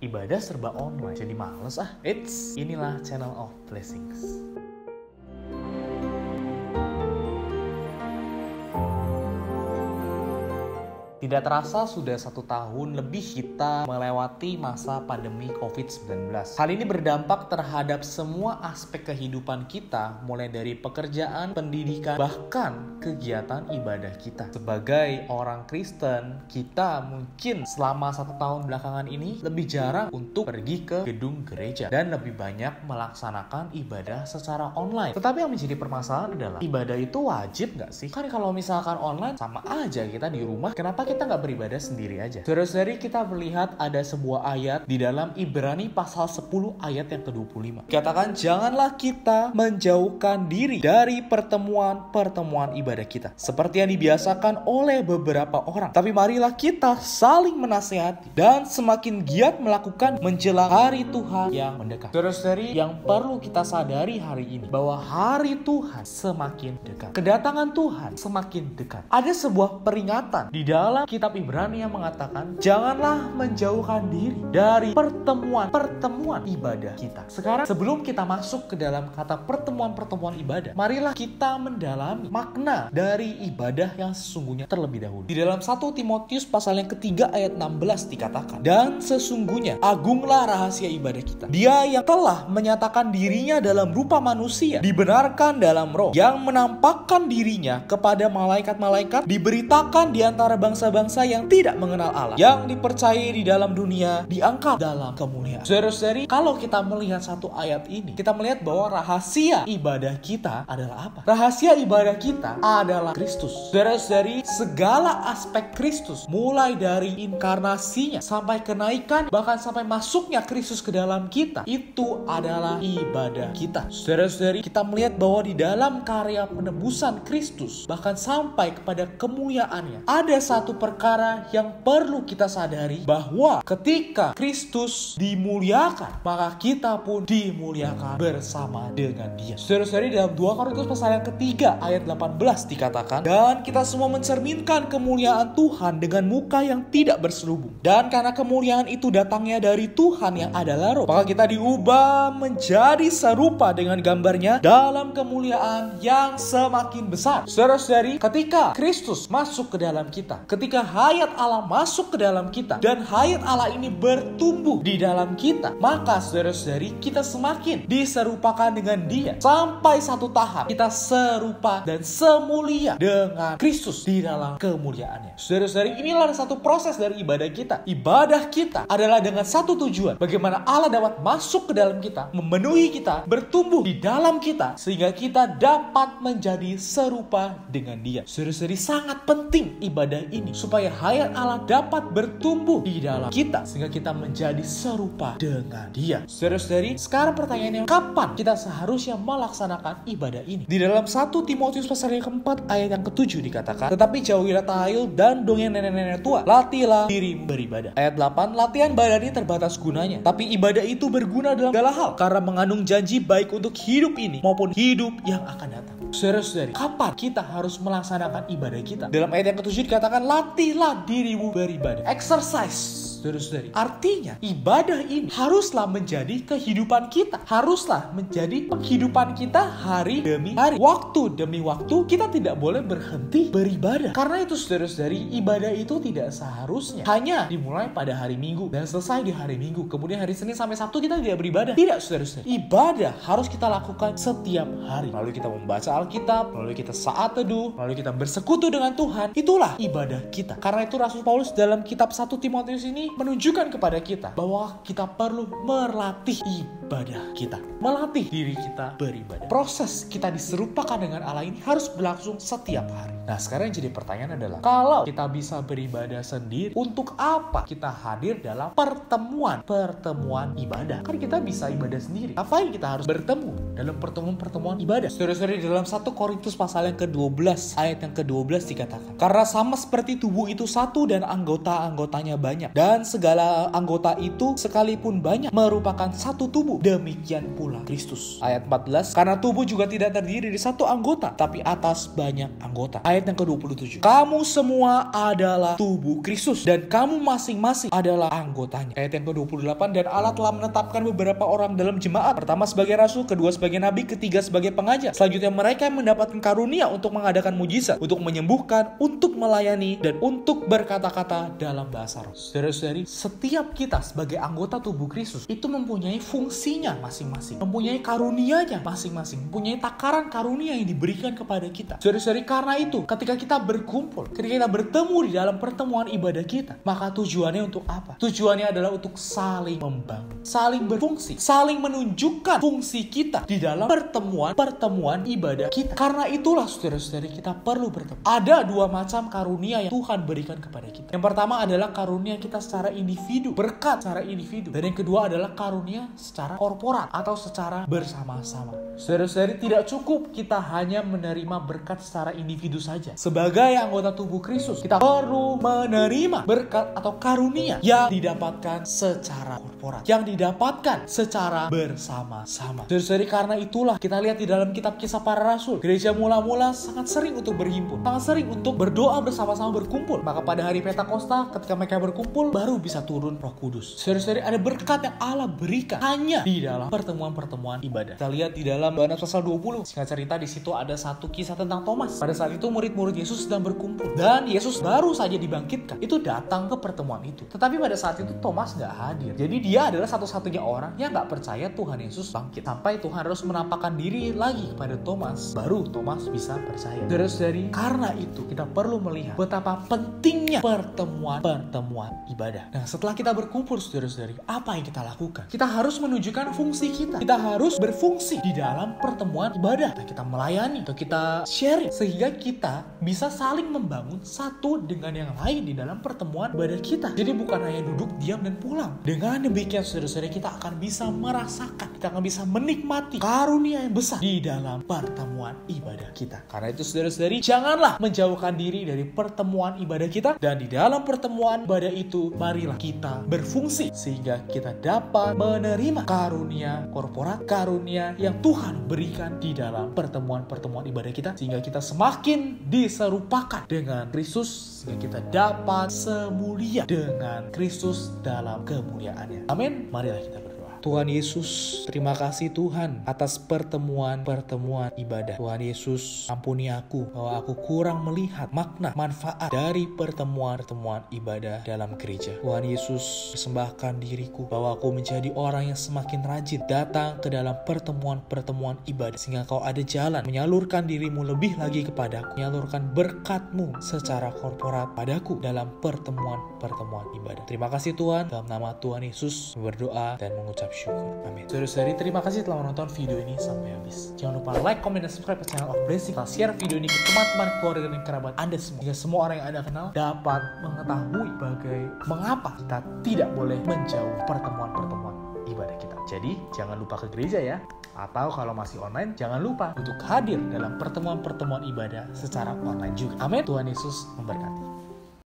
Ibadah serba online, jadi males inilah Channel of Blessings. Tidak terasa sudah 1 tahun lebih kita melewati masa pandemi COVID-19. Hal ini berdampak terhadap semua aspek kehidupan kita, mulai dari pekerjaan, pendidikan, bahkan kegiatan ibadah kita. Sebagai orang Kristen, kita mungkin selama 1 tahun belakangan ini lebih jarang untuk pergi ke gedung gereja dan lebih banyak melaksanakan ibadah secara online. Tetapi yang menjadi permasalahan adalah, ibadah itu wajib nggak sih? Kan kalau misalkan online sama aja kita di rumah, kenapa kita nggak beribadah sendiri aja? Saudara-saudari, kita melihat ada sebuah ayat di dalam Ibrani pasal 10 ayat yang ke-25. Katakan, janganlah kita menjauhkan diri dari pertemuan-pertemuan ibadah kita, seperti yang dibiasakan oleh beberapa orang. Tapi marilah kita saling menasehati dan semakin giat melakukan menjelang hari Tuhan yang mendekat. Saudara-saudari, yang perlu kita sadari hari ini, bahwa hari Tuhan semakin dekat. Kedatangan Tuhan semakin dekat. Ada sebuah peringatan di dalam kitab Ibrani yang mengatakan, janganlah menjauhkan diri dari pertemuan ibadah kita. Sekarang, sebelum kita masuk ke dalam kata pertemuan ibadah, marilah kita mendalami makna dari ibadah yang sesungguhnya terlebih dahulu. Di dalam 1 Timotius pasal yang ketiga ayat 16 dikatakan, dan sesungguhnya agunglah rahasia ibadah kita. Dia yang telah menyatakan dirinya dalam rupa manusia, dibenarkan dalam roh, yang menampakkan dirinya kepada malaikat-malaikat, diberitakan di antara bangsa-bangsa yang tidak mengenal Allah, yang dipercayai di dalam dunia, diangkat dalam kemuliaan. Saudara-saudari, kalau kita melihat satu ayat ini, kita melihat bahwa rahasia ibadah kita adalah apa? Rahasia ibadah kita adalah Kristus. Saudara-saudari, segala aspek Kristus, mulai dari inkarnasinya sampai kenaikan, bahkan sampai masuknya Kristus ke dalam kita, itu adalah ibadah kita. Saudara-saudari, kita melihat bahwa di dalam karya penebusan Kristus, bahkan sampai kepada kemuliaannya, ada satu perkara yang perlu kita sadari, bahwa ketika Kristus dimuliakan, maka kita pun dimuliakan bersama dengan Dia. Saudara-saudari, dalam 2 Korintus pasal yang ketiga ayat 18 dikatakan, dan kita semua mencerminkan kemuliaan Tuhan dengan muka yang tidak berselubung, dan karena kemuliaan itu datangnya dari Tuhan yang adalah Roh, maka kita diubah menjadi serupa dengan gambarnya dalam kemuliaan yang semakin besar. Saudara-saudari, ketika Kristus masuk ke dalam kita, ketika hayat Allah masuk ke dalam kita, dan hayat Allah ini bertumbuh di dalam kita, maka saudara-saudari, kita semakin diserupakan dengan Dia, sampai satu tahap kita serupa dan semulia dengan Kristus di dalam kemuliaannya. Saudara-saudari, inilah satu proses dari ibadah kita. Ibadah kita adalah dengan satu tujuan, bagaimana Allah dapat masuk ke dalam kita, memenuhi kita, bertumbuh di dalam kita, sehingga kita dapat menjadi serupa dengan Dia. Saudara-saudari, sangat penting ibadah ini, supaya hayat Allah dapat bertumbuh di dalam kita, sehingga kita menjadi serupa dengan Dia. Saudara-saudari, sekarang pertanyaannya, kapan kita seharusnya melaksanakan ibadah ini? Di dalam 1 Timotius pasal yang keempat ayat yang ke-7 dikatakan, tetapi jauhilah tahayul dan dongeng nenek-nenek tua, latihlah dirimu beribadah. Ayat 8, latihan badan ini terbatas gunanya, tapi ibadah itu berguna dalam segala hal, karena mengandung janji baik untuk hidup ini maupun hidup yang akan datang. Saudara-saudari, kapan kita harus melaksanakan ibadah kita? Dalam ayat yang ke-7 dikatakan, latihlah dirimu beribadah. Exercise. Saudara-saudari, artinya ibadah ini haruslah menjadi kehidupan kita, haruslah menjadi penghidupan kita hari demi hari, waktu demi waktu. Kita tidak boleh berhenti beribadah. Karena itu saudara-saudari, ibadah itu tidak seharusnya hanya dimulai pada hari Minggu dan selesai di hari Minggu, kemudian hari Senin sampai Sabtu kita tidak beribadah. Tidak, saudara-saudari, ibadah harus kita lakukan setiap hari. Lalu kita membaca Alkitab, lalu kita saat teduh, lalu kita bersekutu dengan Tuhan. Itulah ibadah kita. Karena itu Rasul Paulus dalam kitab 1 Timotius ini menunjukkan kepada kita bahwa kita perlu melatih ibadah kita, melatih diri kita beribadah. Proses kita diserupakan dengan Allah ini harus berlangsung setiap hari. Nah, sekarang jadi pertanyaan adalah, kalau kita bisa beribadah sendiri, untuk apa kita hadir dalam pertemuan ibadah? Kan kita bisa ibadah sendiri. Ngapain kita harus bertemu dalam pertemuan ibadah? Saudara-saudari, dalam 1 Korintus pasal yang ke-12 ayat yang ke-12 dikatakan, karena sama seperti tubuh itu satu dan anggota-anggotanya banyak, dan segala anggota itu sekalipun banyak merupakan satu tubuh, demikian pula Kristus. Ayat 14, karena tubuh juga tidak terdiri dari satu anggota, tapi atas banyak anggota. Ayat yang ke-27, kamu semua adalah tubuh Kristus, dan kamu masing-masing adalah anggotanya. Ayat yang ke-28, dan Allah telah menetapkan beberapa orang dalam jemaat, pertama sebagai rasul, kedua sebagai nabi, ketiga sebagai pengajar. Selanjutnya mereka yang mendapatkan karunia untuk mengadakan mujizat, untuk menyembuhkan, untuk melayani, dan untuk berkata-kata dalam bahasa roh. Saudara-saudari, setiap kita sebagai anggota tubuh Kristus itu mempunyai fungsinya masing-masing, mempunyai karunianya masing-masing, mempunyai takaran karunia yang diberikan kepada kita. Saudara-saudari, karena itu ketika kita berkumpul, ketika kita bertemu di dalam pertemuan ibadah kita, maka tujuannya untuk apa? Tujuannya adalah untuk saling membangun, saling berfungsi, saling menunjukkan fungsi kita di dalam pertemuan ibadah kita. Karena itulah saudara-saudari, kita perlu bertemu. Ada dua macam karunia yang Tuhan berikan kepada kita. Yang pertama adalah karunia kita secara individu, berkat secara individu. Dan yang kedua adalah karunia secara korporat atau secara bersama-sama. Saudara-saudari, tidak cukup kita hanya menerima berkat secara individu saja. Sebagai anggota tubuh Kristus, kita perlu menerima berkat atau karunia yang didapatkan secara korporat, yang didapatkan secara bersama-sama. Saudara-saudari, karena itulah kita lihat di dalam kitab Kisah Para Rasul, gereja mula-mula sangat sering untuk berhimpun, sangat sering untuk berdoa bersama-sama, berkumpul. Maka pada hari Pentakosta, ketika mereka berkumpul, baru bisa turun Roh Kudus. Saudara-saudari, ada berkat yang Allah berikan hanya di dalam pertemuan-pertemuan ibadah. Kita lihat di dalam Yohanes pasal 20. Singkat cerita, di situ ada satu kisah tentang Thomas. Pada saat itu murid-murid Yesus sedang berkumpul dan Yesus baru saja dibangkitkan. Itu datang ke pertemuan itu. Tetapi pada saat itu Thomas nggak hadir. Jadi dia adalah satu-satunya orang yang nggak percaya Tuhan Yesus bangkit. Sampai Tuhan harus menampakkan diri lagi kepada Thomas, baru Thomas bisa percaya. Saudara-saudari, karena itu kita perlu melihat betapa pentingnya pertemuan ibadah. Nah, setelah kita berkumpul, saudara-saudari, apa yang kita lakukan? Kita harus menunjukkan fungsi kita. Kita harus berfungsi di dalam pertemuan ibadah. Kita melayani atau kita sharing sehingga kita bisa saling membangun satu dengan yang lain di dalam pertemuan ibadah kita. Jadi bukan hanya duduk diam dan pulang. Dengan demikian, saudara-saudari, kita akan bisa merasakan, kita akan bisa menikmati karunia yang besar di dalam pertemuan ibadah kita. Karena itu, saudara-saudari, janganlah menjauhkan diri dari pertemuan ibadah kita, dan di dalam pertemuan ibadah itu marilah kita berfungsi sehingga kita dapat menerima karunia korporat, karunia yang Tuhan berikan di dalam pertemuan-pertemuan ibadah kita, sehingga kita semakin diserupakan dengan Kristus, sehingga kita dapat semulia dengan Kristus dalam kemuliaannya. Amin. Marilah kita berdoa. Tuhan Yesus, terima kasih Tuhan atas pertemuan-pertemuan ibadah. Tuhan Yesus, ampuni aku bahwa aku kurang melihat makna, manfaat dari pertemuan-pertemuan ibadah dalam gereja. Tuhan Yesus, persembahkan diriku bahwa aku menjadi orang yang semakin rajin datang ke dalam pertemuan-pertemuan ibadah, sehingga Kau ada jalan menyalurkan dirimu lebih lagi kepadaku, menyalurkan berkat-Mu secara korporat padaku dalam pertemuan-pertemuan ibadah. Terima kasih Tuhan, dalam nama Tuhan Yesus berdoa dan mengucap syukur. Amin. Saudara-saudari, terima kasih telah menonton video ini sampai habis. Jangan lupa like, comment, dan subscribe ke channel of Blessing. Share video ini ke teman-teman, keluarga, dan kerabat Anda semua, sehingga semua orang yang Anda kenal dapat mengetahui mengapa kita tidak boleh menjauh pertemuan-pertemuan ibadah kita. Jadi, jangan lupa ke gereja ya. Atau kalau masih online, jangan lupa untuk hadir dalam pertemuan-pertemuan ibadah secara online juga. Amin. Tuhan Yesus memberkati.